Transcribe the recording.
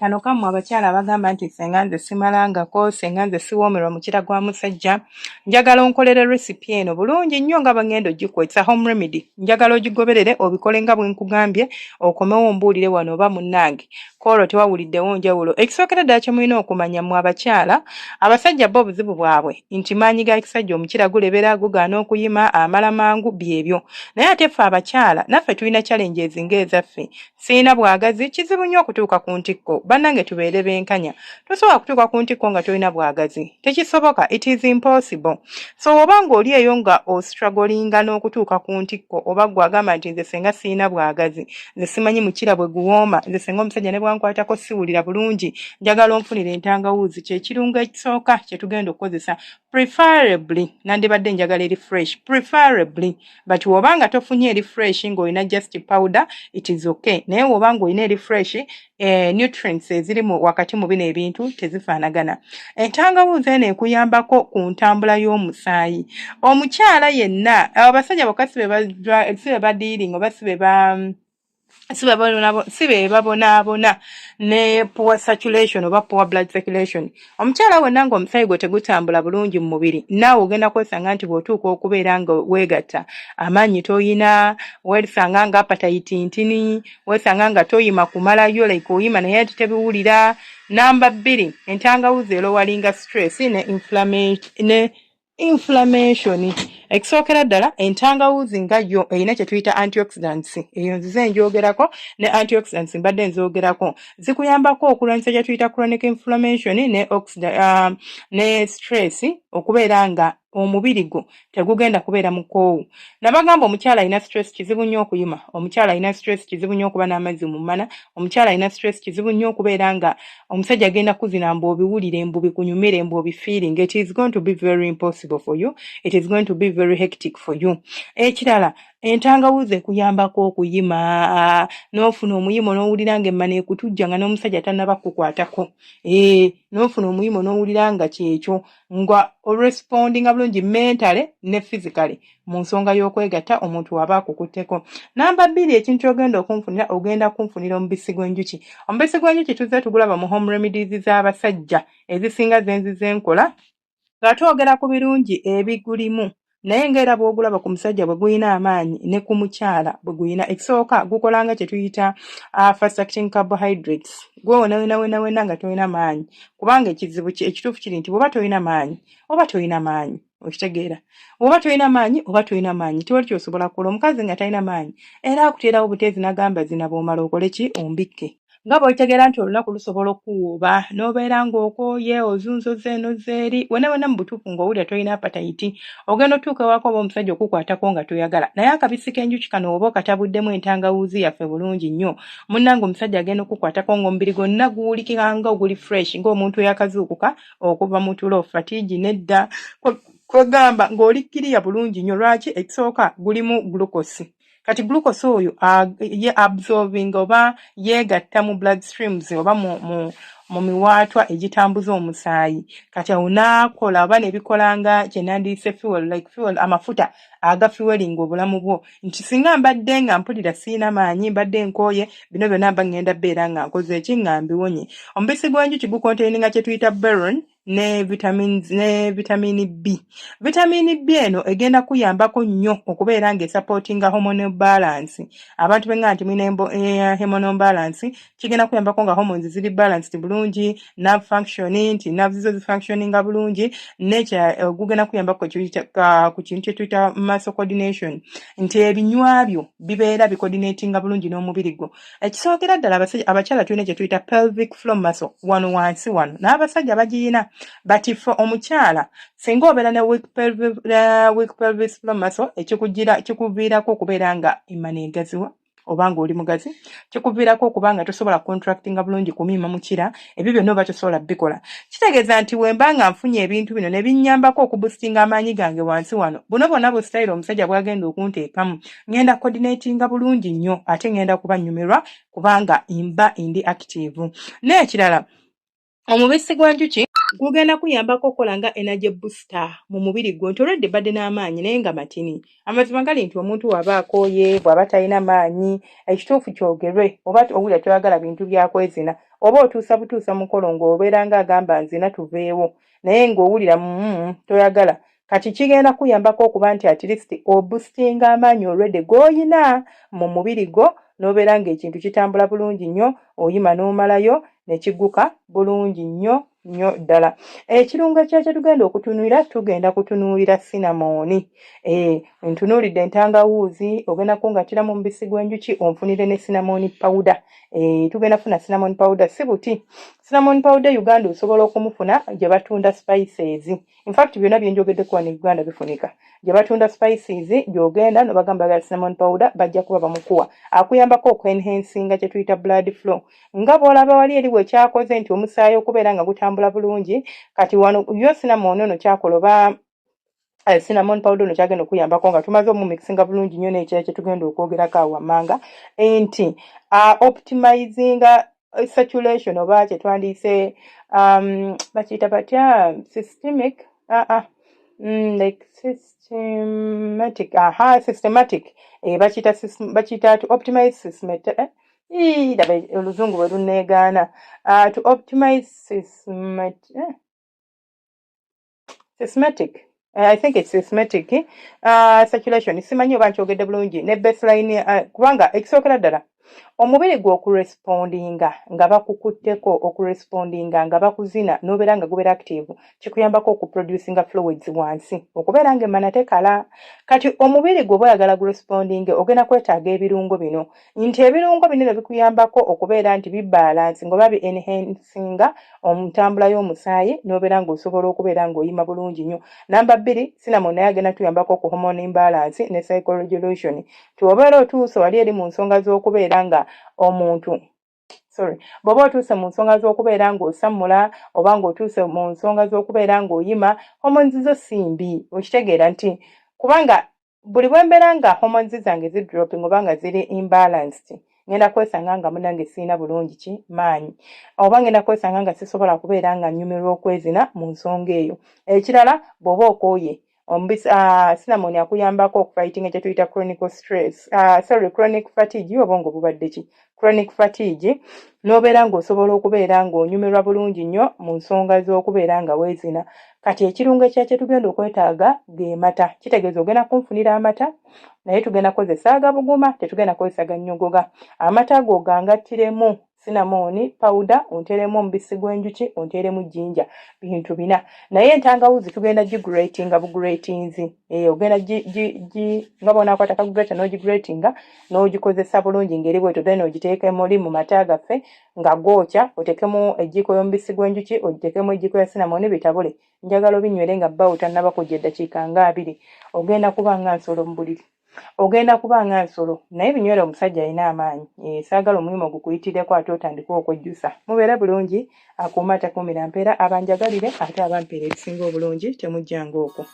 Kano kammwe abakyala abagamba nti senga nze simalangako, senga nze siwoomerwa mukira gwa musajja, njagala onkolere recipe eno bulungi nnyo nga bangenda ogikwetsa home remedy. Njagala ogigoberere obikole nga bwe nkugambye, okomewo ombuulire wano oba munnange koolwo tewawuliddewo njawulo. Ekisookera ddala kye mulina okumanya mmwe abakyala, abasajja bo obuzibu bwabwe nti maanyi ga kisajja omukira gulebera, gugaana okuyima, amala mangu, byebyo. Naye ate ffe abakyala naffe tulina challenges ng'ezaffe. Sirina bwagazi, kizibu nnyo okutuuka ku ntikko. Bannange tubeere benkanya. Tosobola kutuuka ku ntikko nga tolina bwagazi. Tekisoboka, it is impossible. So oba ng'oli eyo nga ostrugglinga n'okutuuka ku ntikko, oba gwagamba nti nze senga sirina bwagazi, nze simanyi mukira bwe guwooma, nze senga omusajja ne bwankwatako siwulira bulungi, njagala onfunira entangawuuzi, kye kirungo ekisooka kye tugenda okukozesa. Preferably, nandibadde njagala eri fresh, preferably, but wobanga tofunye eri fresh ng'olina just powder, it is okay. Naye wobanga olina eri fresh, nutrients ezirimu wakati mu bino ebintu tezifaanagana. Entangawuuzi eno ekuyambako ku ntambula y'omusaayi. Omukyala yenna, abasajja bokka sibe badiiringa oba sibe babonaabona ne poor circulation oba poor blood circulation. Omukyala wenna ng'omusaayi gwe tegutambula bulungi mu mubiri, naawe ogenda kwesanga nti bw'otuuka okubeera nga weegatta, amaanyi toyina, weesanga nga appetite ntini, weesanga nga toyima kumalayo, like oyima naye ati tebiwulira. Namba 2, entangawuuzi erowalinga stress ne inflammation. Ekisookera ddala entangawuuzi nga yo erina kye tuyita antioxidants. Eyo nzize njogerako ne antioxidants mbadde nzoogerako. Zikuyambako okulwanyisa kye tuyita chronic inflammation ne stress, okubeera nga omubiri gwo tegugenda kubeera mukoowu. Nabagamba omukyala alina stress kizibu nnyo okuyima, omukyala alina stress kizibu nnyo okuba n'amazzi mu mana, omukyala alina stress kizibu nnyo okubeera nga omusajja agenda kuzina mbu obiwulire, mbu bikunyumire, mbu obifiiring. It is going to be very impossible for you. It is going to be very hectic for you. Ekirala, entangawuuzi ekuyambako okuyima, n'ofuna omuyimo n'owulira ng'emmana ekutujja nga n'omusajja tannaba kukwatako. N'ofuna omuyimo n'owulira nga kyekyo, nga respondinga bulungi mentally ne physically mu nsonga y'okwegatta omuntu waba akukutteko. Namba 2, ekintu ogenda kunfunira omubisi gw'enjuki. Omubisi gw'enjuki tuzze tugulaba mu home remedies z'abasajja ezisinga zenzize nkola, nga twogera ku birungi ebigulimu. Naye ng'era bw'ogulaba ku musajja bwe guyina amaanyi ne ku mukyala bwe guyina. Ekisooka gukolanga kye tuyita fast acting carbohydrates. Gwe wena nga tolina maanyi, kubanga ekituufu kiri nti bw'oba tolina maanyi oba tolina maanyi, okitegeera, oba tolina maanyi oba tolina maanyi, tewali ky'osobola kukola. Omukazi nga talina maanyi era akuteerawo buteezi n'agamba zina bw'omala okole ki, ombikke. Nga bw'otegeera nti olunaku lusobola okuwuuba n'obeera ng'okooye ozunzoze eno zeeri, wena mu butuufu ng'owulira tolina appetite, ogenda otuuka ewaka oba omusajja okukwatako nga toyagala. Naye akabisi k'enjuki kano oba okatabuddemu entangawuuzi yaffe bulungi nnyo, munnange omusajja agenda okukwatako ng'omubiri gwonna guwulikika nga oguli fresh, ng'omuntu eyakazuukuka okuva mu tulo, fatiigi nedda, kwegamba ng'olikkiriya bulungi nnyo. Lwaki? Ekisooka gulimu glucose. Kati glucose oyo ye absorbing oba yeegatta mu blood streams oba mu miwaatwa egitambuza omusaayi. Kati awo naakola oba nebikolanga kye nandiyise fuel, amafuta aga fueling obulamu bwo. Nti singa mbadde nga mpulira siina maanyi, mbadde nkooye, bino byonna mba ngenda beera nga nkoze ki, nga mbiwonye. Omubisi gw'enjuki gukontaininga kye tuyita boron ne vitamini B. Vitamini B eno egenda kuyambako nnyo okubeera ng'esupportinga hormonal balance. Abantu benga nti mulina hormonal balance, kigenda kuyambako nga hormones ziri balanced bulungi, nerve functioning, nti nerves zo zifunctioninga bulungi, nature gugenda kuyambako ku kintu kye tuyita muscle coordination, nti ebinywa byo bibeera bicoordinatinga bulungi n'omubiri gwo. Ekisookera ddala abakyala tulina kye tuyita pelvic floor muscle, wano wansi wano, n'abasajja bagiyina. But for omukyala, singa obeera ne weak pelvis floor muscle, kikuviirako okubeera nga emmana egaziwa, oba ng'oli mugazi, kikuviirako okuba nga tosobola contractinga bulungi kumiima mukira, ebyo byonna oba tosobola bikola. Kitegeeza nti wemba nga nfunye ebintu bino ne binnyambako okuboostinga amaanyi gange wansi wano, buno bonna bu style omusajja bw'agenda okunteekamu, ngenda coordinatinga bulungi nnyo, ate ngenda kuba nnyumirwa kubanga mba ndi active. N'ekirala, omubisi gw'enjuki gugenda kuyambako okukola nga energy booster mu mubiri gwo nti olwedde badde n'amaanyi naye nga matini. Amazima gali nti omuntu bw'aba akooye bw'aba talina maanyi ekituufu kyogerwe oba owulira toyagala bintu byakwezina oba otuusa butuusa mukolo ng'obeera ng'agamba nzina tuveewo naye ng'owulira toyagala kati kigenda kuyambako okuba nti at least oboostinga amaanyi olwedde g'oyina mu mubiri gwo n'obeera ng'ekintu kitambula bulungi nnyo oyima n'omalayo ne kigguka bulungi nnyo ddala. Ekirungo ekyakyo tugenda kutunuulira sinamooni. Ntunuulidde entangawuuzi ogenda kungatiramu mubisi gw'enjuki onfunire ne sinamooni powder. Tugenda kufuna sinamooni powder si buti. Sinamooni powder Uganda osobola okumufuna gye batunda spices. In fact byonna bye njogeddeko wano Uganda bifunika. Gye batunda spices gy'ogenda no bagamba bagala cinnamon powder bajja kuba bamukuwa. Akuyambako okwenhansinga kye tuyita blood flow. Nga bw'olaba wali eri bwe kyakoze nti omusaayi okubeera nga gutambula bulungi kati wano yo cinnamon ono kyakola oba cinnamon powder ono kyagenda okuyambako nga tumaze omumixinga bulungi nnyo n'ekirala kye tugenda okwogerako awo wammanga nti optimizinga saturation oba kye twandiise bakiyita batya systemic like systematic bakiyita to optimize systematic oluzungu bwe lunneegaana to optimize systematic I think it's systematic circulation simanyi oba nkyogedde bulungi ne baseline kubanga ekisookera ddala omubiri gwo okurespondinga nga bakukutteko okurespondinga nga bakuzina n'obeera nga gubeera active kikuyambako okuproducinga fluids wansi okubeera nga emana tekala kati omubiri gwo bw'oyagala gurespondinge ogenda kwetaaga ebirungo bino nti ebirungo bino bikuyambako okubeera nti bibalance ngoba bi enhancinga omutambula y'omusaayi n'obeera ng'osobola okubeera ng'oyima bulungi nnyo. Namba 2 cinnamon naye agenda tuyambako ku hormone imbalance ne psychoregulation tuobeera otuuse wali eri mu nsonga z'okubeera nga omuntu bw'oba otuuse mu nsonga z'okubeera ng'osamula oba ng'otuuse mu nsonga z'okubeera ng'oyima hormones zo simbi okitegeera nti kubanga buli bwe mbeera nga hormones zange zidropping oba nga ziri imbalanced ngenda kwesanga nga munange siina bulungi maanyi oba ngenda kwesanga nga sisobola kubeera nga nnyumirwa okwezina mu nsonga eyo. Ekirala bw'oba okooye cinnamon akuyambako okufighting ekyo tuyita chronic fatigue obongo bubadde ki chronic fatigue n'obeera ng'osobola okubeera ng'onyumirwa bulungi nnyo mu nsonga z'okubeera nga weezina. Kati ekirungo ekyakyo tugenda okwetaaga ge mata kitegeeza ogenda kunfunira amata naye tugenda kozesa agabuguma tetugenda kozesa gannyogoga. Amata ago gangattiremu cinnamon powder onteremu omubisi gw'enjuki onteremu jinja bintu bina naye entangawuzi tugenda gigratinga bugratinzi ogenda nga bw'onaakwata kagreta n'ogigratinga n'ogikozesa bulungi ngeri bwetyo then ogiteeka emuli mu mata gaffe nga gwokya otekemu ejjiiko y'omubisi gw'enjuki ogitekemu ejjiiko ya cinnamon bitabule njagala obinywere nga bbawo tannaba kujja eddakiika nga 2 ogenda kuba nga nsolo mu buliri ogenda kuba nga nsolo naye binywere omusajja alina amaanyi saagala omulimu ogukuyitireko ate otandika okwejjusa mubeere bulungi akuuma atakuumira mpeera abanjagalire ate abampeera ebisinga obulungi temujjanga okwo.